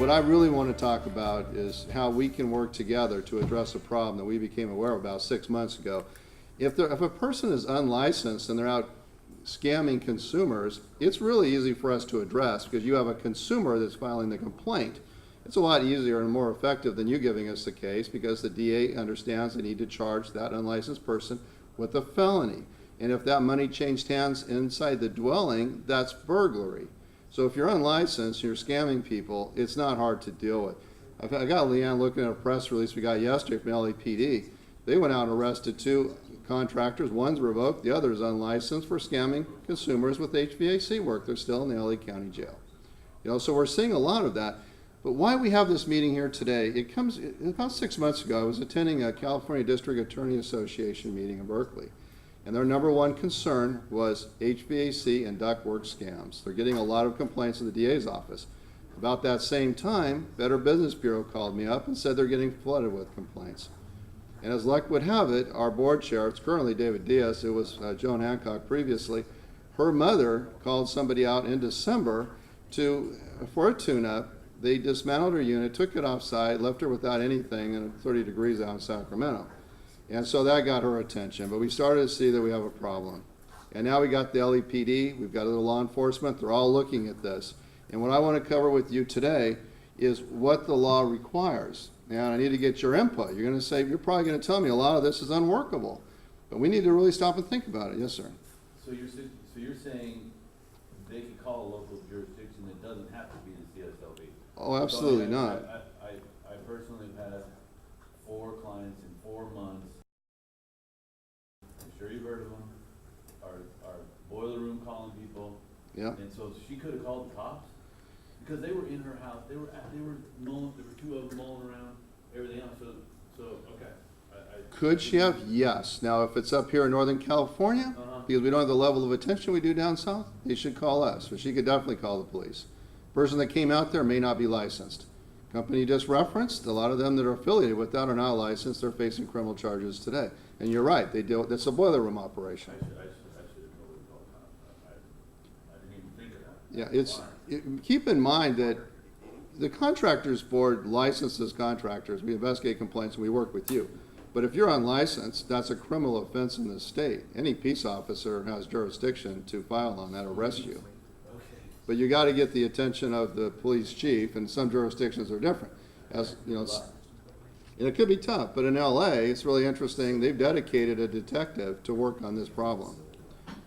what I really want to talk about is how we can work together to address a problem that we became aware of about 6 months ago. If a person is unlicensed and they're out scamming consumers, it's really easy for us to address because you have a consumer that's filing the complaint. It's a lot easier and more effective than you giving us the case because the DA understands they need to charge that unlicensed person with a felony. And if that money changed hands inside the dwelling, that's burglary. So if you're unlicensed and you're scamming people, it's not hard to deal with. I got Leanne looking at a press release we got yesterday from LAPD. They went out and arrested 2 contractors. One's revoked, the other is unlicensed for scamming consumers with HVAC work. They're still in the LA County Jail. So we're seeing a lot of that. But why we have this meeting here today, it comes about 6 months ago. I was attending a California District Attorney Association meeting in Berkeley. And their #1 concern was HVAC and ductwork scams. They're getting a lot of complaints in the DA's office. About that same time, Better Business Bureau called me up and said they're getting flooded with complaints. And as luck would have it, our board chair, it's currently David Diaz, it was Joan Hancock previously, her mother called somebody out in December for a tune-up. They dismantled her unit, took it off-site, left her without anything, and 30 degrees out in Sacramento. And so that got her attention, but we started to see that we have a problem. And now we got the LAPD, we've got the law enforcement, they're all looking at this. And what I want to cover with you today is what the law requires. Now I need to get your input. You're going to say, you're probably going to tell me a lot of this is unworkable, but we need to really stop and think about it. Yes, sir. So you're saying they can call a local jurisdiction, it doesn't have to be the CSLB? Oh, absolutely not. I personally have had 4 clients in 4 months. I'm sure you've heard of them. Our boiler room calling people. Yeah. And so she could have called the cops because they were in her house. They were mowing. There were 2 of them mowing around everything else. So okay. Could she have? Yes. Now, if it's up here in Northern California, because we don't have the level of attention we do down south, they should call us. But she could definitely call the police. Person that came out there may not be licensed. Company just referenced, a lot of them that are affiliated with that are not licensed. They're facing criminal charges today. And you're right, they do. That's a boiler room operation. I should have totally called cops. I didn't even think of that. Yeah, keep in mind that the contractors board licenses contractors. We investigate complaints and we work with you. But if you're unlicensed, that's a criminal offense in the state. Any peace officer has jurisdiction to file on that, arrest you. But you got to get the attention of the police chief, and some jurisdictions are different. As you know, and it could be tough. But in LA, it's really interesting. They've dedicated a detective to work on this problem,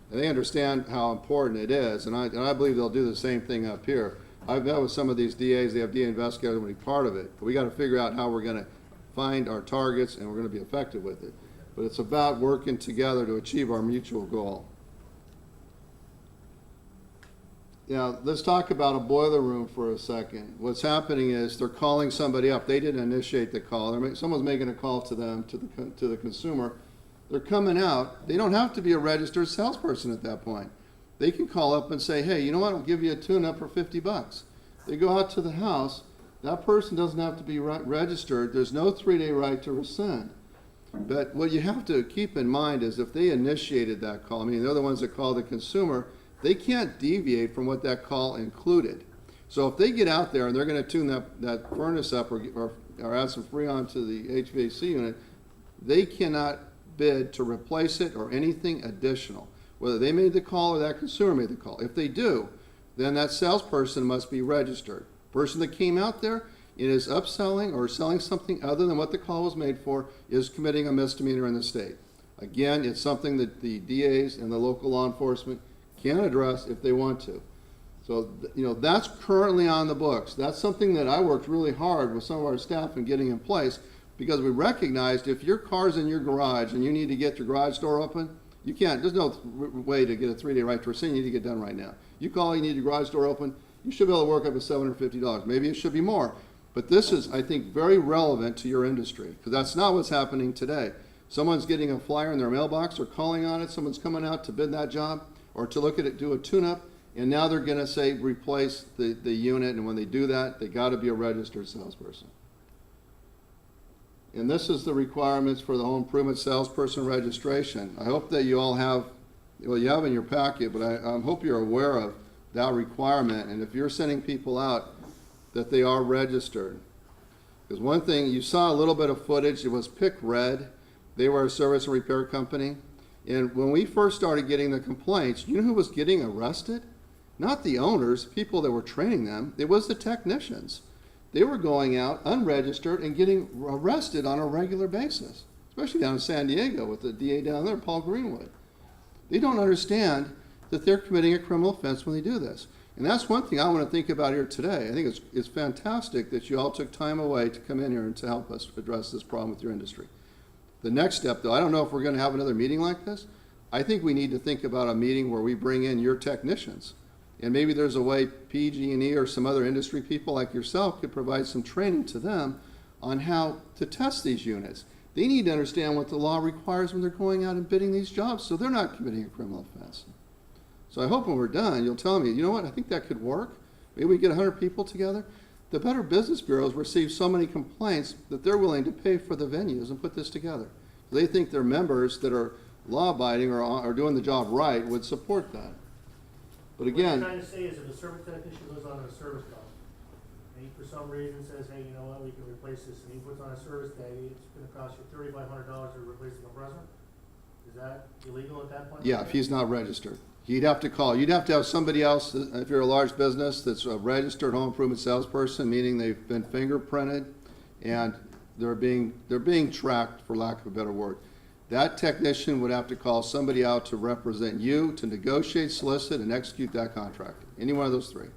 and they understand how important it is. And I believe they'll do the same thing up here. I've met with some of these DAs. They have DA investigators will be part of it. But we got to figure out how we're going to find our targets, and we're going to be effective with it. But it's about working together to achieve our mutual goal. Now, let's talk about a boiler room for a second. What's happening is they're calling somebody up. They didn't initiate the call. Someone's making a call to them, to the consumer. They're coming out. They don't have to be a registered salesperson at that point. They can call up and say, hey, you know what, I'll give you a tune-up for $50. They go out to the house. That person doesn't have to be registered. There's no 3-day right to rescind. But what you have to keep in mind is if they initiated that call, I mean, they're the ones that call the consumer, they can't deviate from what that call included. So if they get out there and they're going to tune that furnace up or add some Freon to the HVAC unit, they cannot bid to replace it or anything additional. Whether they made the call or that consumer made the call. If they do, then that salesperson must be registered. Person that came out there, it is upselling or selling something other than what the call was made for, is committing a misdemeanor in the state. Again, it's something that the DAs and the local law enforcement can address if they want to. So, that's currently on the books. That's something that I worked really hard with some of our staff in getting in place because we recognized if your car's in your garage and you need to get your garage door open, you can't. There's no way to get a 3-day right to rescind. You need to get done right now. You call, you need your garage door open, you should be able to work up to $750. Maybe it should be more. But this is, I think, very relevant to your industry because that's not what's happening today. Someone's getting a flyer in their mailbox or calling on it. Someone's coming out to bid that job or to look at it, do a tune-up, and now they're going to say replace the unit, and when they do that, they got to be a registered salesperson. And this is the requirements for the home improvement salesperson registration. I hope that you all have, well, you have in your packet, but I hope you're aware of that requirement. And if you're sending people out, that they are registered. Because one thing, you saw a little bit of footage, it was Pick Red. They were a service and repair company. And when we first started getting the complaints, you know who was getting arrested? Not the owners, people that were training them. It was the technicians. They were going out unregistered and getting arrested on a regular basis, especially down in San Diego with the DA down there, Paul Greenwood. They don't understand that they're committing a criminal offense when they do this. And that's one thing I want to think about here today. I think it's fantastic that you all took time away to come in here and to help us address this problem with your industry. The next step, though, I don't know if we're going to have another meeting like this. I think we need to think about a meeting where we bring in your technicians. And maybe there's a way PG&E or some other industry people like yourself could provide some training to them on how to test these units. They need to understand what the law requires when they're going out and bidding these jobs so they're not committing a criminal offense. So I hope when we're done, you'll tell me, you know what, I think that could work. Maybe we get 100 people together. The Better Business Bureaus receive so many complaints that they're willing to pay for the venues and put this together. They think their members that are law-abiding or are doing the job right would support that. But again, what you're trying to say is if a service technician goes on a service call, and he for some reason says, hey, you know what, we can replace this, and he puts on a service tag, it's gonna cost you $3,500 to replace the compressor? Is that illegal at that point? yeah, if he's not registered. You'd have to call. You'd have to have somebody else, if you're a large business, that's a registered home improvement salesperson, meaning they've been fingerprinted and they're being tracked, for lack of a better word. That technician would have to call somebody out to represent you to negotiate, solicit, and execute that contract. Any one of those three.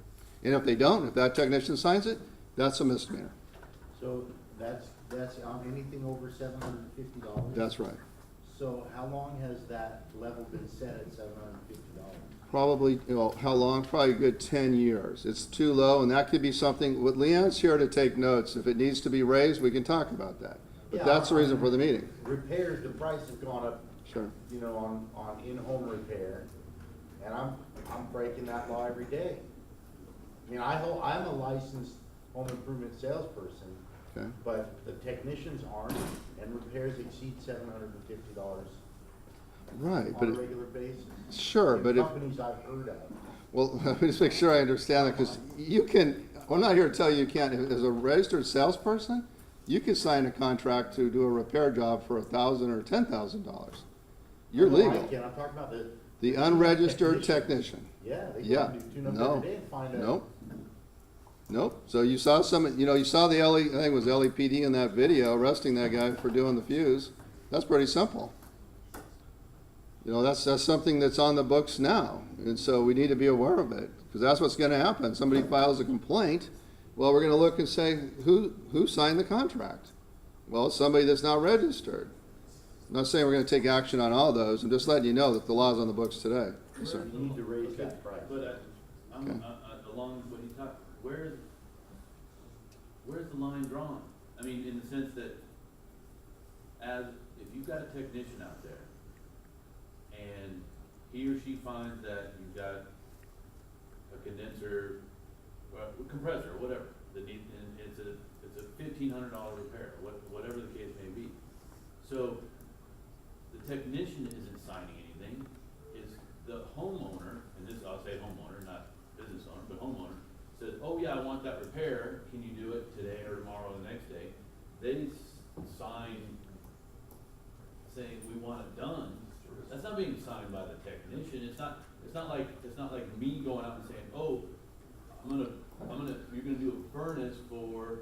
And if they don't, if that technician signs it, that's a misdemeanor. So that's on anything over $750? That's right. So how long has that level been set at $750? Probably, you know, how long? Probably a good 10 years. It's too low, and that could be something, with Leon's here to take notes. If it needs to be raised, we can talk about that. But Yeah, that's the reason for the meeting. Repairs, the price has gone up, Sure. you know, on in-home repair, and I'm breaking that law every day. I mean, I'm a licensed home improvement salesperson, Okay. but the technicians aren't, and repairs exceed $750 Right, but on a it, regular basis. sure, In but if, companies I've heard of. well, let me just make sure I understand that, because you can, I'm not here to tell you can't, as a registered salesperson, you can sign a contract to do a repair job for $1,000 or $10,000. You're No, legal. I can't. I'm talking about The unregistered technician. Yeah, they Yeah. can do tune-up No. every day and find a. Nope. Nope. So you saw some, you know, you saw the I think it was LAPD in that video arresting that guy for doing the fuse. That's pretty simple. You know, that's something that's on the books now. And so we need to be aware of it, because that's what's going to happen. Somebody files a complaint. Well, we're going to look and say, who signed the contract? Well, it's somebody that's not registered. I'm not saying we're going to take action on all those. I'm just letting you know that the law's on the books today. Yes, sir. You need to raise that price. But Okay. along what you talk, where's the line drawn? I mean, in the sense that if you've got a technician out there and he or she finds that you've got a condenser, compressor, whatever, that needs, and it's a $1,500 repair, whatever the case may be. So the technician isn't signing anything. It's the homeowner, and this, I'll say homeowner, not business owner, but homeowner, says, oh yeah, I want that repair, can you do it today or tomorrow or the next day? They sign saying we want it done. That's not being signed by the technician. It's not like me going out and saying, oh, you're gonna do a furnace for,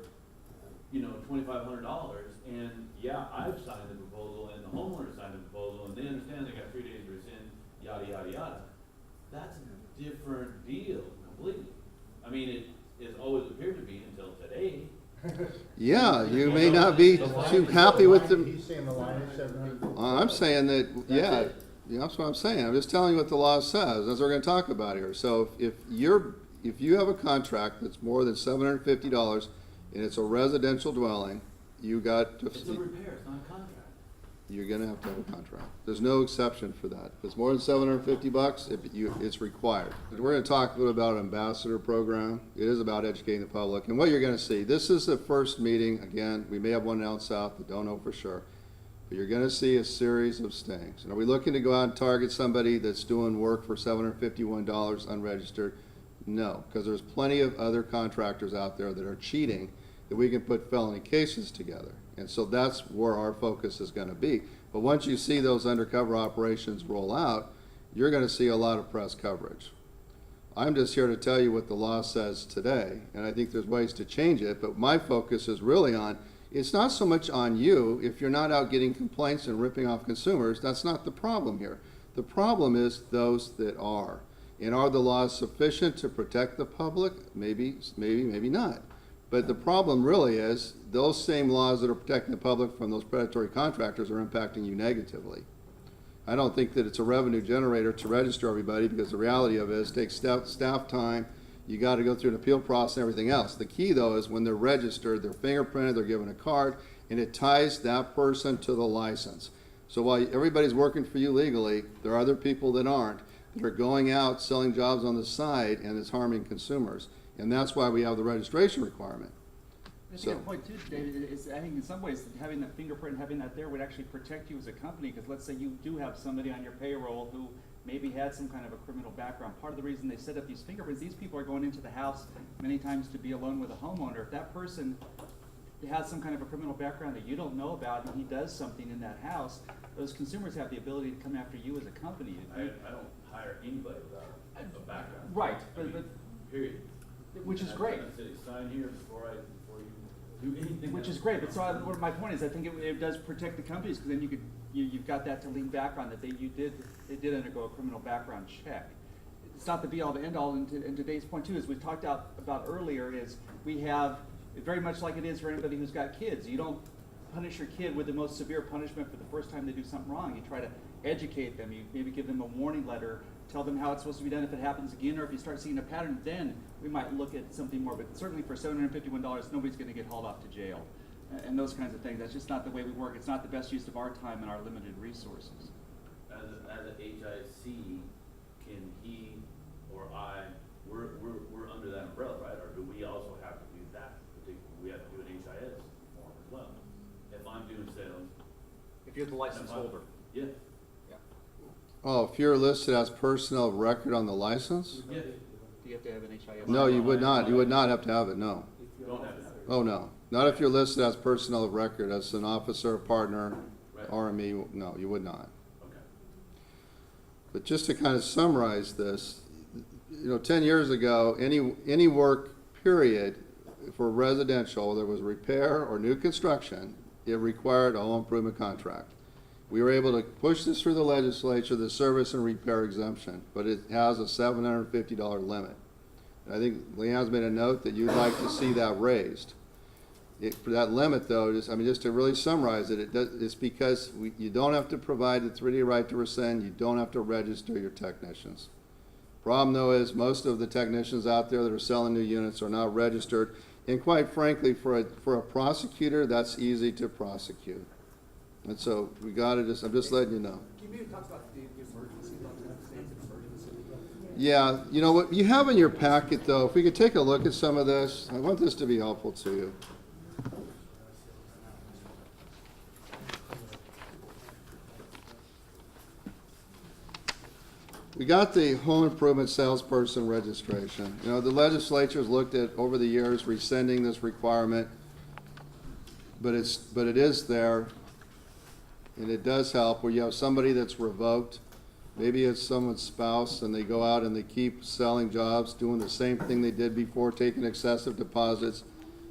you know, $2,500, and yeah, I've signed the proposal, and the homeowner signed the proposal, and they understand they got 3 days to rescind, yada, yada, yada. That's a different deal completely. I mean, it's always appeared to be until today. Yeah, you may not be too happy with the. He's saying the line is $750. I'm saying that, yeah, it. yeah, that's what I'm saying. I'm just telling you what the law says. That's what we're going to talk about here. So if you have a contract that's more than $750 and it's a residential dwelling, you got to. It's a repair, it's not a contract. You're going to have a contract. There's no exception for that. If it's more than $750, it's required. We're going to talk a little about an ambassador program. It is about educating the public. And what you're going to see, this is the first meeting. Again, we may have one down south, but don't know for sure. But you're going to see a series of stings. And are we looking to go out and target somebody that's doing work for $751 unregistered? No, because there's plenty of other contractors out there that are cheating that we can put felony cases together. And so that's where our focus is gonna be. But once you see those undercover operations roll out, you're gonna see a lot of press coverage. I'm just here to tell you what the law says today, and I think there's ways to change it, but my focus is really on, it's not so much on you. If you're not out getting complaints and ripping off consumers, that's not the problem here. The problem is those that are. And are the laws sufficient to protect the public? Maybe not. But the problem really is those same laws that are protecting the public from those predatory contractors are impacting you negatively. I don't think that it's a revenue generator to register everybody, because the reality of it is it takes staff time, you got to go through an appeal process and everything else. The key though is when they're registered, they're fingerprinted, they're given a card, and it ties that person to the license. So while everybody's working for you legally, there are other people that aren't, that are going out selling jobs on the side, and it's harming consumers. And that's why we have the registration requirement. I think So- the point too, David, is I think in some ways having that fingerprint, having that there would actually protect you as a company, because let's say you do have somebody on your payroll who maybe had some kind of a criminal background. Part of the reason they set up these fingerprints, these people are going into the house many times to be alone with a homeowner. If that person has some kind of a criminal background that you don't know about and he does something in that house, those consumers have the ability to come after you as a company. I don't hire anybody without a background. Right, I mean, but period. which is And great. I say, sign here before you do anything. Which else. is great, but so what my point is, I think it does protect the companies, because then you've got that to lean back on, that they did undergo a criminal background check. It's not the be all to end all, and today's point too, as we talked about earlier, is we have, very much like it is for anybody who's got kids, you don't punish your kid with the most severe punishment for the first time they do something wrong. You try to educate them, you maybe give them a warning letter, tell them how it's supposed to be done if it happens again, or if you start seeing a pattern, then we might look at something more. But certainly for $751, nobody's gonna get hauled off to jail. And those kinds of things. That's just not the way we work. It's not the best use of our time and our limited resources. As a HIC, can he or I, we're under that umbrella, right? Or do we also have to do that? We have to do an HIS form as well. If I'm doing sales. If you're the license holder. Yeah. Oh, if you're listed as personnel of record on the license? Yeah. Do you have to have an HIS? No, you would not. You would not have to have it, no. Don't have to have it. Oh, no. Not if you're listed as personnel of record, as an officer, partner, Right. RME, no, you would not. Okay. But just to kind of summarize this, 10 years ago, any work, period, for residential, whether it was repair or new construction, it required a home improvement contract. We were able to push this through the legislature, the service and repair exemption, but it has a $750 limit. And I think Leandro's made a note that you'd like to see that raised. For that limit, though, just to really summarize it, it's because you don't have to provide the 3D right to rescind, you don't have to register your technicians. Problem, though, is most of the technicians out there that are selling new units are not registered, and quite frankly, for a prosecutor, that's easy to prosecute. And so we gotta I'm just letting you know. Can you maybe talk about the emergency, about the state of emergency? Yeah, you know what you have in your packet, though, if we could take a look at some of this, I want this to be helpful to you. We got the home improvement salesperson registration. The legislature's looked at, over the years, rescinding this requirement, but it is there, and it does help where you have somebody that's revoked. Maybe it's someone's spouse, and they go out and they keep selling jobs, doing the same thing they did before, taking excessive deposits.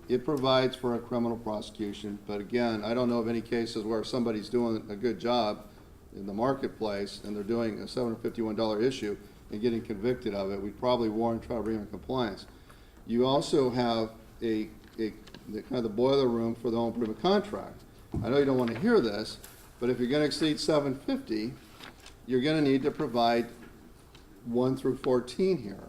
It provides for a criminal prosecution, but again, I don't know of any cases where somebody's doing a good job in the marketplace and they're doing a $751 issue and getting convicted of it. We'd probably warn, try to bring them in compliance. You also have the kind of the boiler room for the home improvement contract. I know you don't want to hear this, but if you're going to exceed $750, you're going to need to provide 1 through 14 here.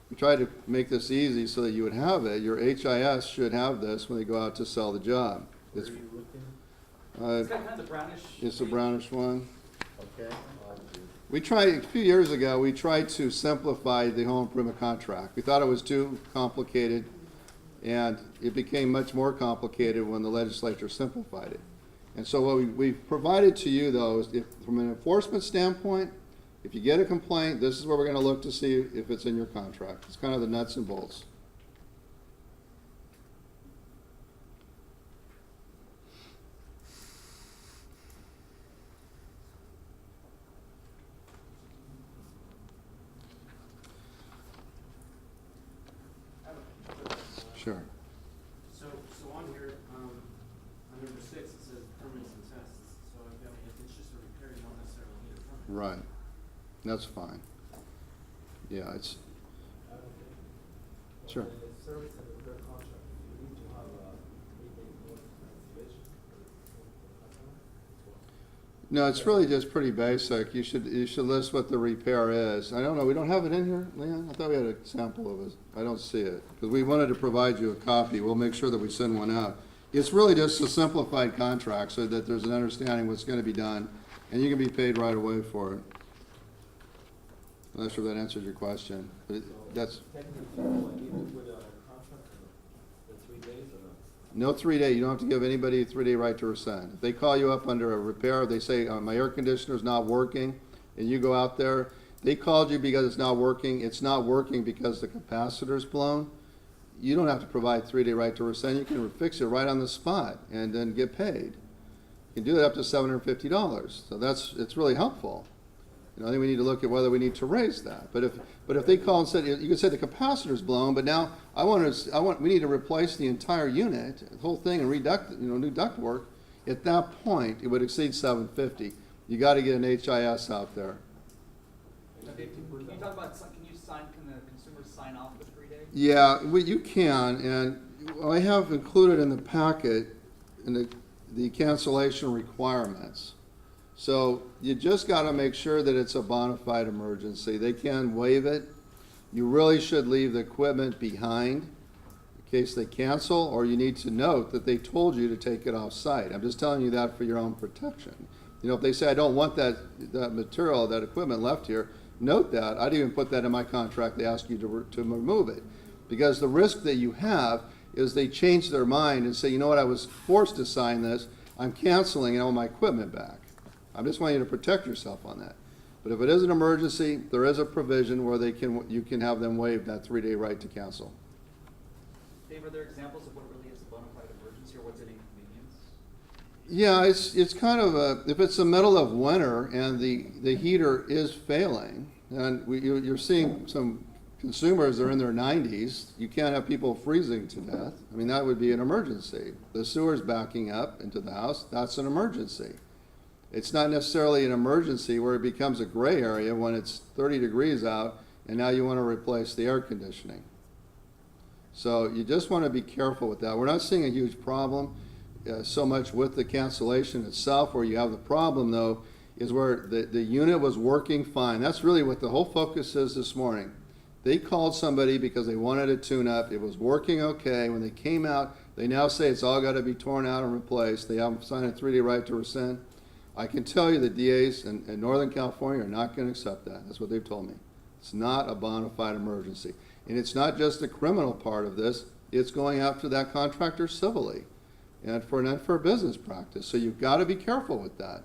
We tried to make this easy so that you would have it. Your HIS should have this when they go out to sell the job. Where are you looking? It's got kind of the brownish. It's a brownish one. Okay. A few years ago, we tried to simplify the home improvement contract. We thought it was too complicated, and it became much more complicated when the legislature simplified it. And so what we've provided to you, though, is from an enforcement standpoint, If you get a complaint, this is where we're gonna look to see if it's in your contract. It's kind of the nuts and bolts. I have a question. Sure. So on here, on number 6, it says permits and tests. So I mean, if it's just a repair, you don't necessarily need a permit. Right. That's fine. Yeah, it's, sure. Service and repair contract, you need to have a 3-day notice of cancellation for the customer. No, it's really just pretty basic. You should list what the repair is. I don't know, we don't have it in here, Leon? I thought we had a sample of it. I don't see it. Because we wanted to provide you a copy. We'll make sure that we send one out. It's really just a simplified contract so that there's an understanding what's gonna be done, and you can be paid right away for it. I'm not sure if that answers your question, but that's, Technically, do I need to put it on a contract for the 3 days or not? no 3-day, you don't have to give anybody a 3-day right to rescind. If they call you up under a repair, they say, my air conditioner's not working, and you go out there, they called you because it's not working because the capacitor's blown, you don't have to provide 3-day right to rescind, you can fix it right on the spot and then get paid. You can do that up to $750, so it's really helpful. You know, I think we need to look at whether we need to raise that. But if they call and said, you can say the capacitor's blown, but now we need to replace the entire unit, the whole thing, and new duct work. At that point, it would exceed $750. You got to get an HIS out there. Now, Dave, can you talk about, can the consumer sign off for 3 days? Yeah, you can, and I have included in the packet in the cancellation requirements. So you just got to make sure that it's a bona fide emergency. They can waive it. You really should leave the equipment behind in case they cancel, or you need to note that they told you to take it off site. I'm just telling you that for your own protection. You know, if they say, I don't want that material, that equipment left here, note that. I'd even put that in my contract. They ask you to remove it. Because the risk that you have is they change their mind and say, you know what, I was forced to sign this. I'm canceling and I want my equipment back. I just want you to protect yourself on that. But if it is an emergency, there is a provision where you can have them waive that 3-day right to cancel. Dave, are there examples of what really is a bona fide emergency or what's an inconvenience? Yeah, it's kind of if it's the middle of winter and the heater is failing, and you're seeing some consumers that are in their 90s, you can't have people freezing to death. I mean, that would be an emergency. The sewer's backing up into the house, that's an emergency. It's not necessarily an emergency where it becomes a gray area when it's 30 degrees out and now you want to replace the air conditioning. So you just want to be careful with that. We're not seeing a huge problem so much with the cancellation itself. Where you have the problem, though, is where the unit was working fine. That's really what the whole focus is this morning. They called somebody because they wanted a tune-up. It was working okay. When they came out, they now say it's all got to be torn out and replaced. They haven't signed a 3-day right to rescind. I can tell you the DAs in Northern California are not going to accept that. That's what they've told me. It's not a bona fide emergency. And it's not just the criminal part of this. It's going after that contractor civilly and for an unfair business practice. So you've got to be careful with that.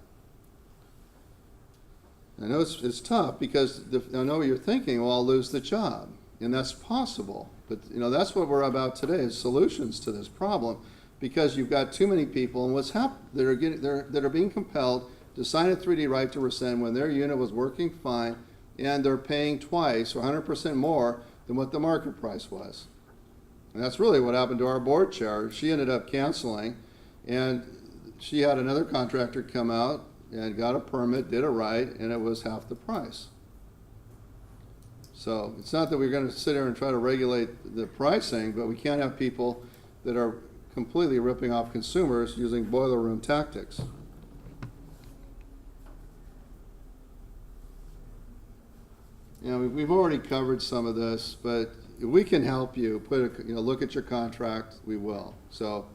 I know it's tough because I know what you're thinking, well, I'll lose the job. And that's possible. But that's what we're about today is solutions to this problem. Because you've got too many people, and what's happened, that are being compelled to sign a 3-day right to rescind when their unit was working fine, and they're paying twice or 100% more than what the market price was. And that's really what happened to our board chair. She ended up canceling, and she had another contractor come out and got a permit, did it right, and it was half the price. So it's not that we're going to sit here and try to regulate the pricing, but we can't have people that are completely ripping off consumers using boiler room tactics. We've already covered some of this, but if we can help you look at your contract, we will. So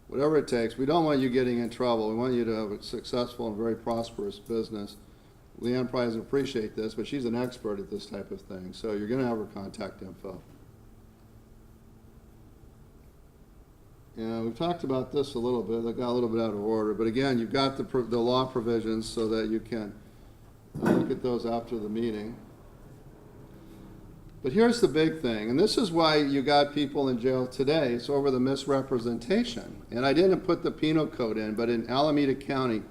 whatever it takes, we don't want you getting in trouble. We want you to have a successful and very prosperous business. Leanne probably doesn't appreciate this, but she's an expert at this type of thing. So you're going to have her contact info. Yeah, we've talked about this a little bit. I got a little bit out of order, but again, you've got the law provisions so that you can I'll look at those after the meeting. But here's the big thing, and this is why you got people in jail today. It's over the misrepresentation. And I didn't put the penal code in, but in Alameda County,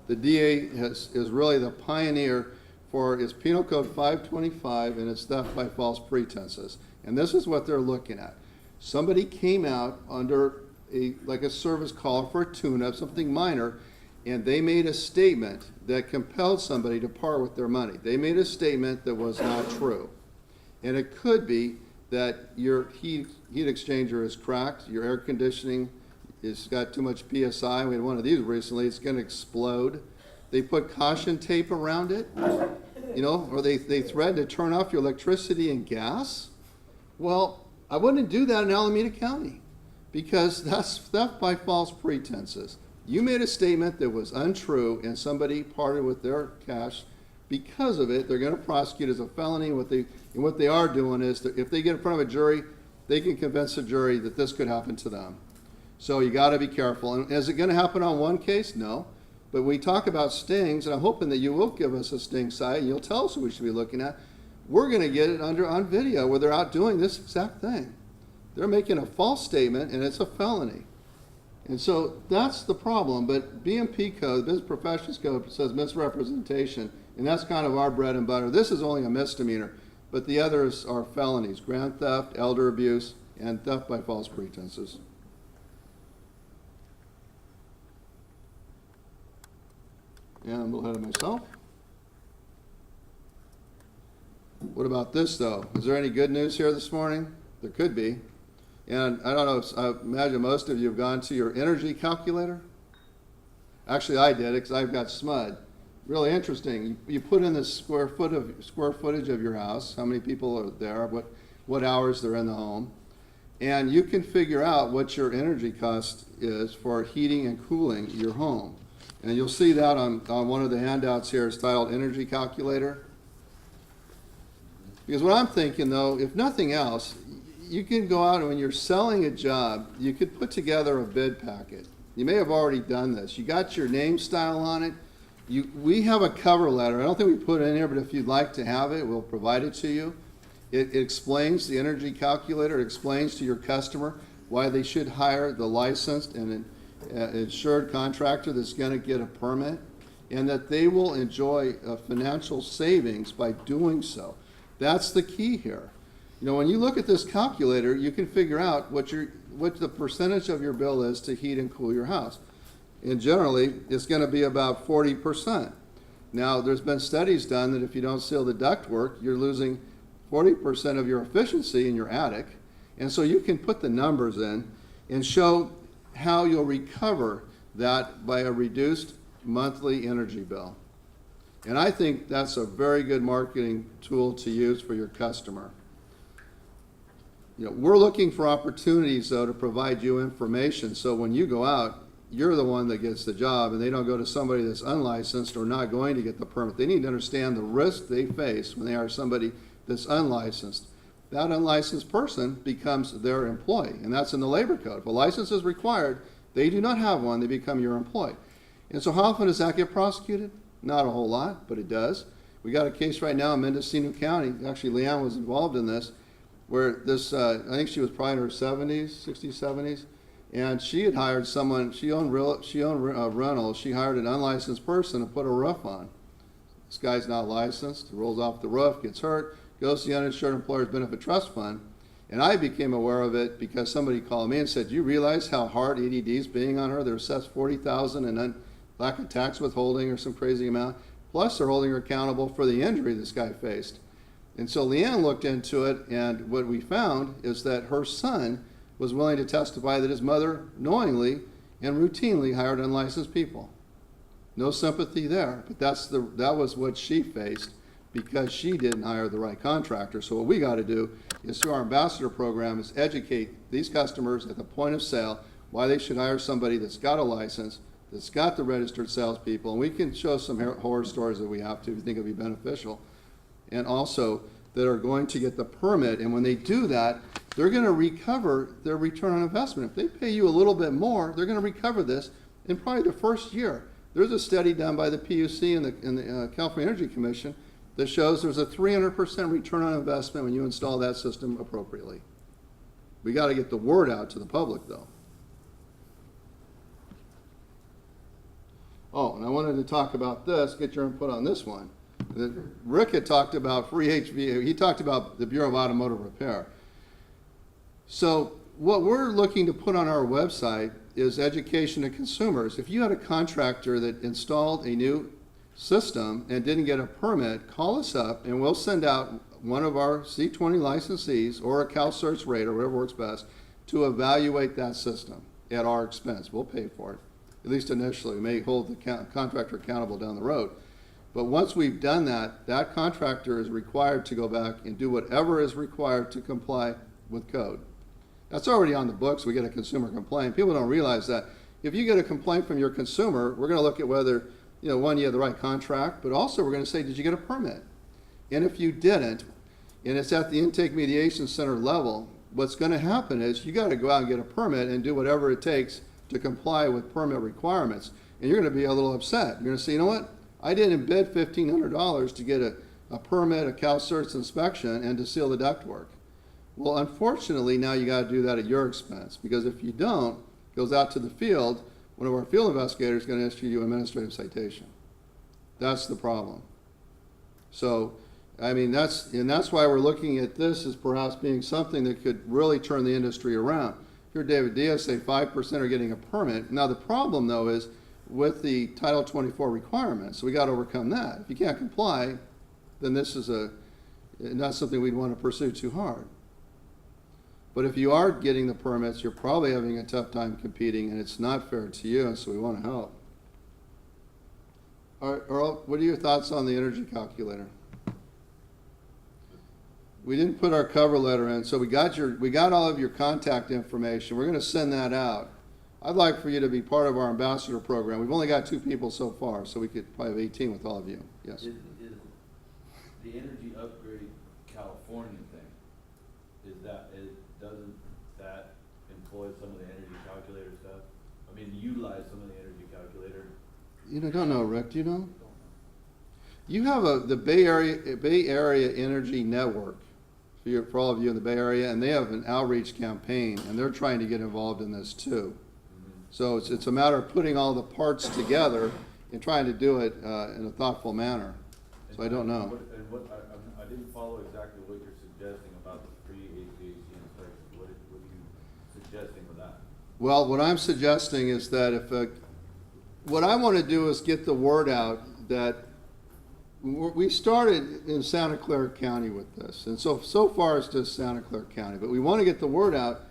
the DA is really the pioneer for its penal code 525 and its theft by false pretenses. And this is what they're looking at. Somebody came out under like a service call for a tune-up, something minor, and they made a statement that compelled somebody to part with their money. They made a statement that was not true. And it could be that your heat exchanger is cracked, your air conditioning has got too much PSI. We had one of these recently, it's gonna explode. They put caution tape around it, you know, or they threatened to turn off your electricity and gas. Well, I wouldn't do that in Alameda County because that's theft by false pretenses. You made a statement that was untrue and somebody parted with their cash. Because of it, they're going to prosecute as a felony. And what they are doing is that if they get in front of a jury, they can convince the jury that this could happen to them. So you got to be careful. And is it going to happen on one case? No. But we talk about stings, and I'm hoping that you will give us a sting site and you'll tell us what we should be looking at. We're going to get it on video where they're out doing this exact thing. They're making a false statement and it's a felony. And so that's the problem. But BMP code, Business Professions Code, says misrepresentation, and that's kind of our bread and butter. This is only a misdemeanor, but the others are felonies: grand theft, elder abuse, and theft by false pretenses. And I'm a little ahead of myself. What about this, though? Is there any good news here this morning? There could be. And I don't know, I imagine most of you have gone to your energy calculator. Actually, I did it because I've got SMUD. Really interesting. You put in the square footage of your house, how many people are there, what hours they're in the home, and you can figure out what your energy cost is for heating and cooling your home. And you'll see that on one of the handouts here. It's titled Energy Calculator. Because what I'm thinking, though, if nothing else, you can go out and when you're selling a job, you could put together a bid packet. You may have already done this. You got your name style on it. We have a cover letter. I don't think we put it in here, but if you'd like to have it, we'll provide it to you. It explains the energy calculator. It explains to your customer why they should hire the licensed and insured contractor that's going to get a permit, and that they will enjoy financial savings by doing so. That's the key here. You know, when you look at this calculator, you can figure out what the percentage of your bill is to heat and cool your house. And generally, it's going to be about 40%. Now, there's been studies done that if you don't seal the ductwork, you're losing 40% of your efficiency in your attic. And so you can put the numbers in and show how you'll recover that by a reduced monthly energy bill. And I think that's a very good marketing tool to use for your customer. You know, we're looking for opportunities, though, to provide you information. So when you go out, you're the one that gets the job, and they don't go to somebody that's unlicensed or not going to get the permit. They need to understand the risk they face when they are somebody that's unlicensed. That unlicensed person becomes their employee, and that's in the labor code. If a license is required, they do not have one, they become your employee. And so how often does that get prosecuted? Not a whole lot, but it does. We got a case right now in Mendocino County. Actually, Leanne was involved in this, where this, I think she was probably in her 70s, 60s, 70s, and she had hired someone, she owned rentals, she hired an unlicensed person to put a roof on. This guy's not licensed, rolls off the roof, gets hurt, goes to the uninsured employer's benefit trust fund, and I became aware of it because somebody called me and said, do you realize how hard EDD is being on her? They're assessed $40,000 and then lack of tax withholding or some crazy amount, plus they're holding her accountable for the injury this guy faced. And so Leanne looked into it, and what we found is that her son was willing to testify that his mother knowingly and routinely hired unlicensed people. No sympathy there, but that was what she faced because she didn't hire the right contractor. So what we got to do is through our ambassador program is educate these customers at the point of sale why they should hire somebody that's got a license, that's got the registered salespeople, and we can show some horror stories that we have to if you think it'd be beneficial. And also that are going to get the permit, and when they do that, they're going to recover their return on investment. If they pay you a little bit more, they're going to recover this in probably the first year. There's a study done by the PUC and the California Energy Commission that shows there's a 300% return on investment when you install that system appropriately. We got to get the word out to the public, though. Oh, and I wanted to talk about this, get your input on this one. Rick had talked about free HV, he talked about the Bureau of Automotive Repair. So what we're looking to put on our website is education to consumers. If you had a contractor that installed a new system and didn't get a permit, call us up and we'll send out one of our C20 licensees or a CalCerts rate or whatever works best to evaluate that system at our expense. We'll pay for it, at least initially. We may hold the contractor accountable down the road. But once we've done that, that contractor is required to go back and do whatever is required to comply with code. That's already on the books. We get a consumer complaint. People don't realize that. If you get a complaint from your consumer, we're going to look at whether, one, you have the right contract, but also we're going to say, did you get a permit? And if you didn't, and it's at the intake mediation center level, what's going to happen is you got to go out and get a permit and do whatever it takes to comply with permit requirements. And you're going to be a little upset. You're going to say, you know what? I didn't bid $1,500 to get a permit, a CalCerts inspection, and to seal the ductwork. Well, unfortunately, now you got to do that at your expense, because if you don't, it goes out to the field, one of our field investigators is going to issue you an administrative citation. That's the problem. So, I mean, that's why we're looking at this as perhaps being something that could really turn the industry around. Here, David Diaz say 5% are getting a permit. Now, the problem, though, is with the Title 24 requirements, so we got to overcome that. If you can't comply, then this is not something we'd want to pursue too hard. But if you are getting the permits, you're probably having a tough time competing, and it's not fair to you, and so we want to help. All right, Earl, what are your thoughts on the energy calculator? We didn't put our cover letter in, so we got all of your contact information. We're going to send that out. I'd like for you to be part of our ambassador program. We've only got 2 people so far, so we could probably have 18 with all of you. Yes. Is the Energy Upgrade California thing, doesn't that employ some of the energy calculator stuff? I mean, utilize some of the energy calculator? I don't know, Rick. Do you know? You have the Bay Area Energy Network for all of you in the Bay Area, and they have an outreach campaign, and they're trying to get involved in this too. So it's a matter of putting all the parts together and trying to do it in a thoughtful manner. So I don't know. I didn't follow exactly what you're suggesting about the free HVAC inspection. What are you suggesting with that? Well, what I'm suggesting is that what I want to do is get the word out that we started in Santa Clara County with this, and so far it's just Santa Clara County, but we want to get the word out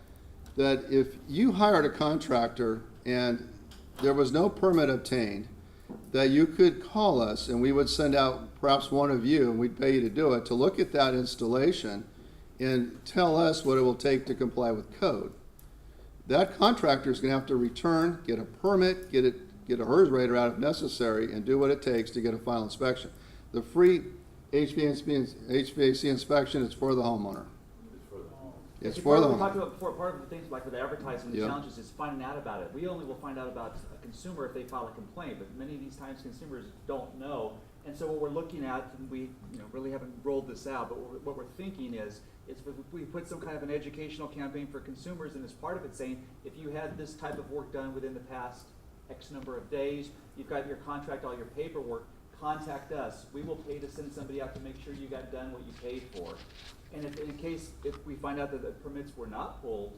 that if you hired a contractor and there was no permit obtained, that you could call us and we would send out perhaps one of you, and we'd pay you to do it, to look at that installation and tell us what it will take to comply with code. That contractor is going to have to return, get a permit, get a HERS rater out if necessary, and do what it takes to get a final inspection. The free HVAC inspection is for the homeowner. It's for the We homeowner. talked about before, part of the things like with advertising, the Yep. challenges is finding out about it. We only will find out about a consumer if they file a complaint, but many of these times consumers don't know. And so what we're looking at, and we really haven't rolled this out, but what we're thinking is if we put some kind of an educational campaign for consumers, and as part of it saying, if you had this type of work done within the past X number of days, you've got your contract, all your paperwork, contact us. We will pay to send somebody out to make sure you got done what you paid for. And if we find out that the permits were not pulled,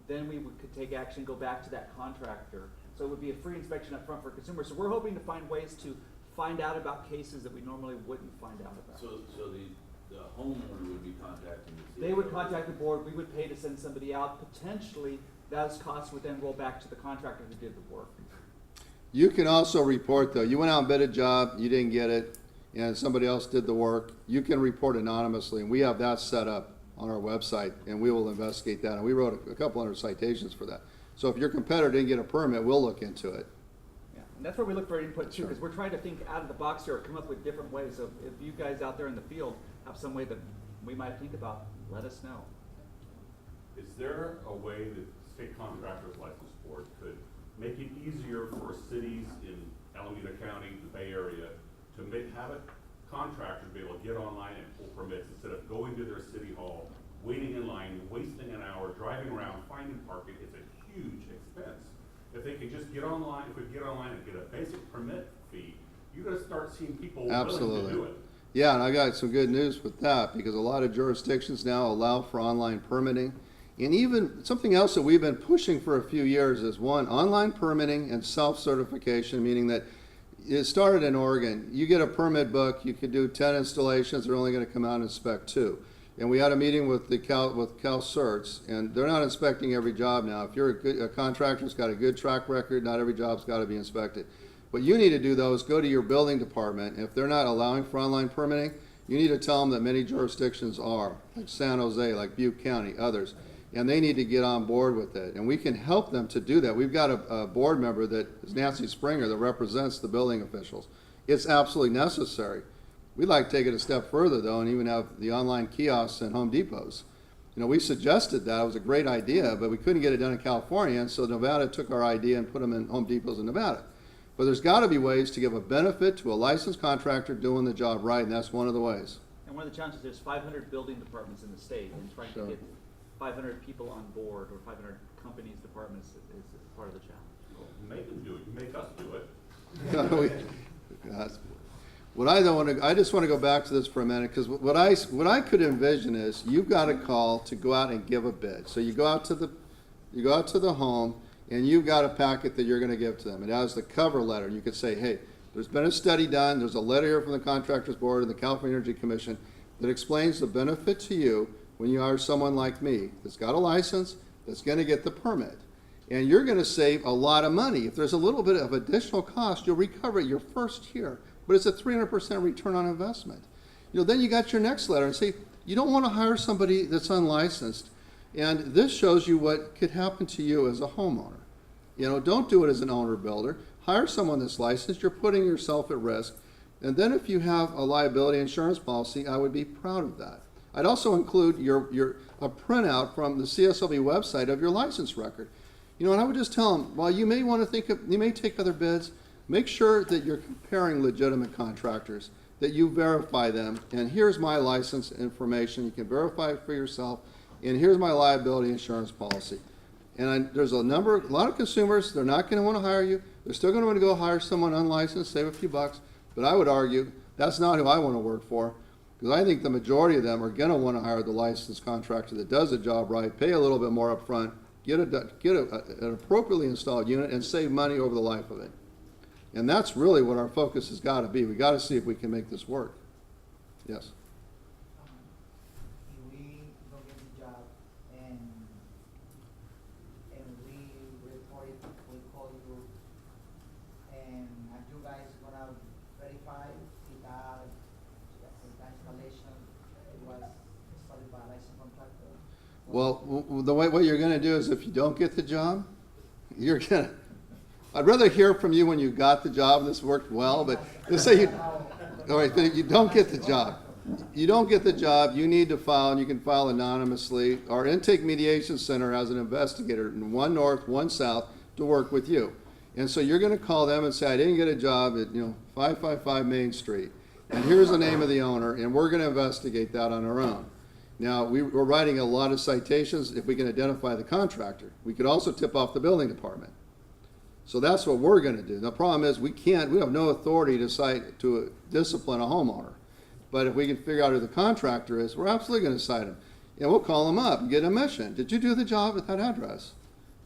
then could take action, go back to that contractor. So it would be a free inspection up front for consumers. So we're hoping to find ways to find out about cases that we normally wouldn't find out about. So the homeowner would be contacting the CSLB? They would contact the board, we would pay to send somebody out. Potentially, those costs would then roll back to the contractor who did the work. You can also report, though, you went out and bid a job, you didn't get it, and somebody else did the work. You can report anonymously, and we have that set up on our website, and we will investigate that. And we wrote a couple hundred citations for that. So if your competitor didn't get a permit, we'll look into it. Yeah, and that's where we look for input too, Sure. because we're trying to think out of the box here, or come up with different ways. So if you guys out there in the field have some way that we might think about, let us know. Is there a way that State Contractors License Board could make it easier for cities in Alameda County, the Bay Area, to have a contractor be able to get online and pull permits instead of going to their city hall, waiting in line, wasting an hour, driving around, finding parking. It's a huge expense. If they could just get online, if we could get online and get a basic permit fee, you're gonna start seeing people willing to do Absolutely. it. Yeah, and I got some good news with that, because a lot of jurisdictions now allow for online permitting. And even something else that we've been pushing for a few years is one, online permitting and self-certification, meaning that it started in Oregon. You get a permit book, you could do 10 installations, they're only gonna come out and inspect 2. And we had a meeting with Cal Certs, and they're not inspecting every job now. If you're a contractor that's got a good track record, not every job's gotta be inspected. What you need to do though is go to your building department. If they're not allowing for online permitting, you need to tell them that many jurisdictions are, like San Jose, like Butte County, others. And they need to get on board with it. And we can help them to do that. We've got a board member that is Nancy Springer that represents the building officials. It's absolutely necessary. We'd like to take it a step further though and even have the online kiosks in Home Depots. You know, we suggested that, it was a great idea, but we couldn't get it done in California, and so Nevada took our idea and put them in Home Depots in Nevada. But there's gotta be ways to give a benefit to a licensed contractor doing the job right, and that's one of the ways. And one of the challenges, there's 500 building departments in the state, and trying Sure. to get 500 people on board, or 500 companies, departments, is part of the challenge. Well, make them do it, you make us do it. What I don't want to, I just want to go back to this for a minute, because what I could envision is you've got a call to go out and give a bid. So you go out to the home, and you've got a packet that you're going to give to them. It has the cover letter. You could say, hey, there's been a study done. There's a letter here from the Contractors Board and the California Energy Commission that explains the benefit to you when you hire someone like me that's got a license, that's going to get the permit. And you're going to save a lot of money. If there's a little bit of additional cost, you'll recover it your first year. But it's a 300% return on investment. You know, then you got your next letter and say, you don't want to hire somebody that's unlicensed. And this shows you what could happen to you as a homeowner. You know, don't do it as an owner builder. Hire someone that's licensed. You're putting yourself at risk. And then if you have a liability insurance policy, I would be proud of that. I'd also include a printout from the CSLB website of your license record. You know, and I would just tell them, while you may want to you may take other bids, make sure that you're comparing legitimate contractors, that you verify them, and here's my license information, you can verify it for yourself, and here's my liability insurance policy. And there's a lot of consumers, they're not going to want to hire you, they're still going to want to go hire someone unlicensed, save a few bucks, but I would argue that's not who I want to work for, because I think the majority of them are going to want to hire the licensed contractor that does the job right, pay a little bit more up front, get an appropriately installed unit, and save money over the life of it. And that's really what our focus has got to be. We got to see if we can make this work. Yes. If we don't get the job and we report it, we call you, and are you guys gonna verify if that installation was installed by a licensed contractor? Well, what you're going to do is if you don't get the job, you're going to. I'd rather hear from you when you got the job and this worked well, but let's say you, all right, but you don't get the job. You don't get the job, you need to file, and you can file anonymously. Our Intake Mediation Center has an investigator in one north, one south to work with you. And so you're going to call them and say, I didn't get a job at 555 Main Street, and here's the name of the owner, and we're going to investigate that on our own. Now, we're writing a lot of citations if we can identify the contractor. We could also tip off the building department. So that's what we're going to do. The problem is we have no authority to discipline a homeowner. But if we can figure out who the contractor is, we're absolutely going to cite him. And we'll call him up and get a mission. Did you do the job at that address?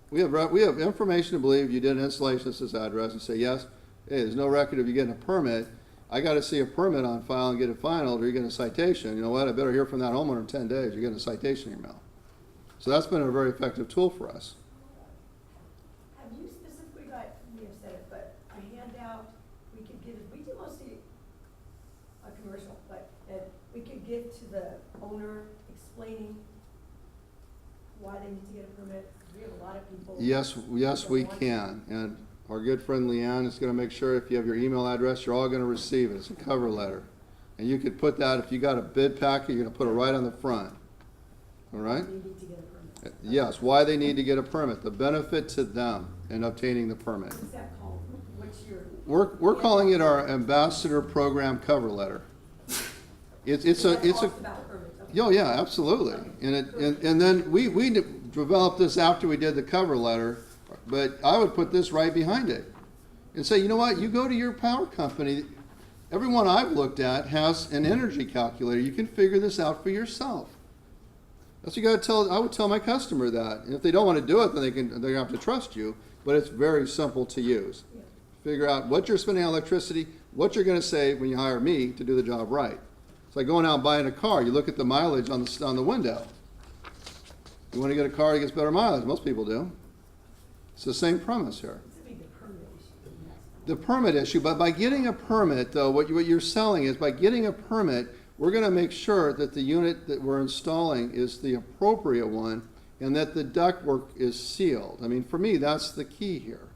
We have information to believe you did an installation at this address, and say, yes, hey, there's no record of you getting a permit. I got to see a permit on file and get it finalized, or you get a citation. You know what? I better hear from that homeowner in 10 days. You're getting a citation in your mail. So that's been a very effective tool for us. Have you specifically got, you have said it, but a handout we could give, we do mostly a commercial, but that we could give to the owner explaining why they need to get a permit? We have a lot of people. Yes, we can. And our good friend Leanne is going to make sure if you have your email address, you're all going to receive it. It's a cover letter. And you could put that, if you got a bid packet, you're going to put it right on the front. All right? They need to get a permit. Yes, why they need to get a permit, the benefit to them in obtaining the permit. What's that called? What's your we're calling it our ambassador program cover letter. It's That a, talks about permits, okay. oh, yeah, absolutely. And then we developed this after we did the cover letter, but I would put this right behind it and say, you know what, you go to your power company, everyone I've looked at has an energy calculator. You can figure this out for yourself. That's what you gotta tell, I would tell my customer that. And if they don't wanna do it, then they're gonna have to trust you, but it's very simple to use. Yeah. Figure out what you're spending on electricity, what you're gonna save when you hire me to do the job right. It's like going out and buying a car. You look at the mileage on the window. You want to get a car that gets better mileage. Most people do. It's the same premise here. It's a big permit issue. and that's- The permit issue, but by getting a permit, though, what you're selling is by getting a permit, we're going to make sure that the unit that we're installing is the appropriate one and that the ductwork is sealed. I mean, for me, that's the key here.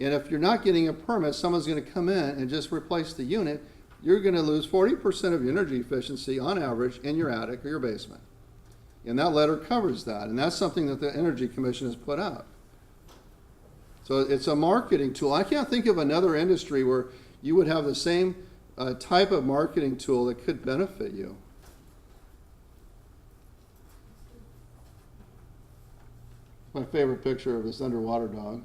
And if you're not getting a permit, someone's going to come in and just replace the unit. You're going to lose 40% of your energy efficiency on average in your attic or your basement. And that letter covers that, and that's something that the Energy Commission has put out. So it's a marketing tool. I can't think of another industry where you would have the same type of marketing tool that could benefit you. My favorite picture of this underwater dog.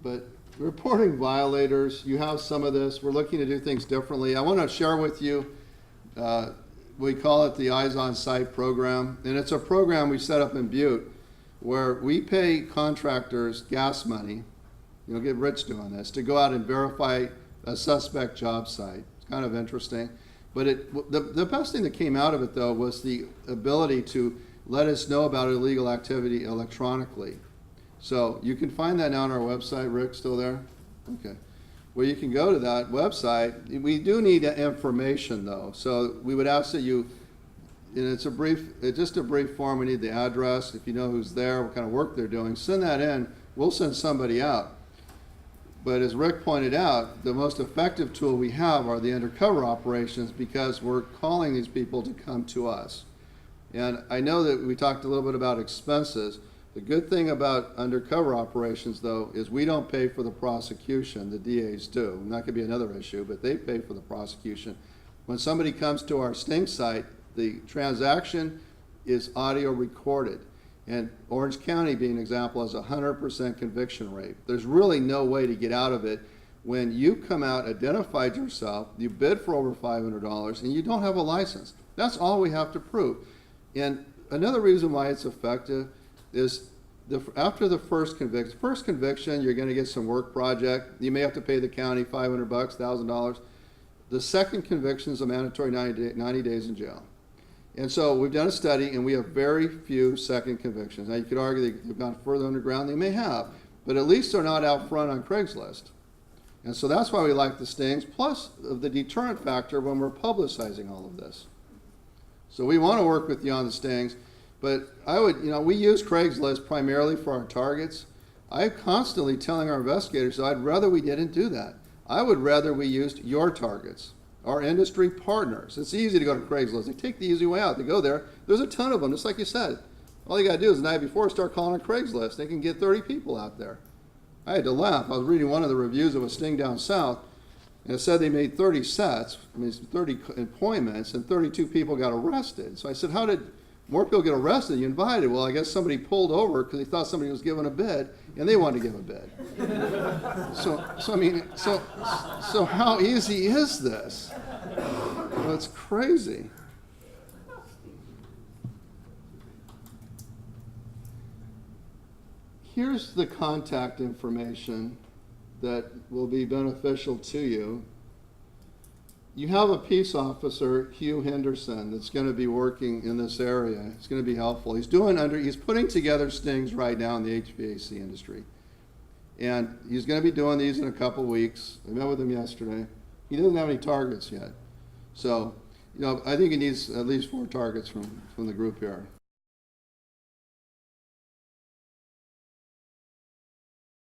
But reporting violators, you have some of this. We're looking to do things differently. I want to share with you, we call it the Eyes on Site program. And it's a program we set up in Butte where we pay contractors gas money, you'll get rich doing this, to go out and verify a suspect job site. It's kind of interesting. But the best thing that came out of it, though, was the ability to let us know about illegal activity electronically. So you can find that now on our website. Rick, still there? Okay. Well, you can go to that website. We do need information, though. So we would ask that you, and it's just a brief form. We need the address. If you know who's there, what kind of work they're doing, send that in. We'll send somebody out. But as Rick pointed out, the most effective tool we have are the undercover operations because we're calling these people to come to us. And I know that we talked a little bit about expenses. The good thing about undercover operations, though, is we don't pay for the prosecution. The DAs do. And that could be another issue, but they pay for the prosecution. When somebody comes to our sting site, the transaction is audio recorded. And Orange County, being an example, has a 100% conviction rate. There's really no way to get out of it when you come out, identified yourself, you bid for over $500, and you don't have a license. That's all we have to prove. And another reason why it's effective is after the first conviction, you're going to get some work project. You may have to pay the county $500, $1,000. The second conviction is a mandatory 90 days in jail. And so we've done a study, and we have very few second convictions. Now, you could argue they've gone further underground. They may have, but at least they're not out front on Craigslist. And so that's why we like the stings, plus the deterrent factor when we're publicizing all of this. So we want to work with you on the stings, but we use Craigslist primarily for our targets. I'm constantly telling our investigators that I'd rather we didn't do that. I would rather we used your targets, our industry partners. It's easy to go to Craigslist. They take the easy way out. They go there. There's a ton of them, just like you said. All you got to do is the night before start calling on Craigslist. They can get 30 people out there. I had to laugh. I was reading one of the reviews of a sting down south, and it said they made 30 sets, 30 appointments, and 32 people got arrested. So I said, how did more people get arrested than you invited? Well, I guess somebody pulled over because they thought somebody was giving a bid, and they wanted to give a bid. So how easy is this? Well, it's crazy. Here's the contact information that will be beneficial to you. You have a peace officer, Hugh Henderson, that's going to be working in this area. It's going to be helpful. He's putting together stings right now in the HVAC industry. And he's going to be doing these in a couple weeks. I met with him yesterday. He doesn't have any targets yet. So, I think he needs at least 4 targets from the group here.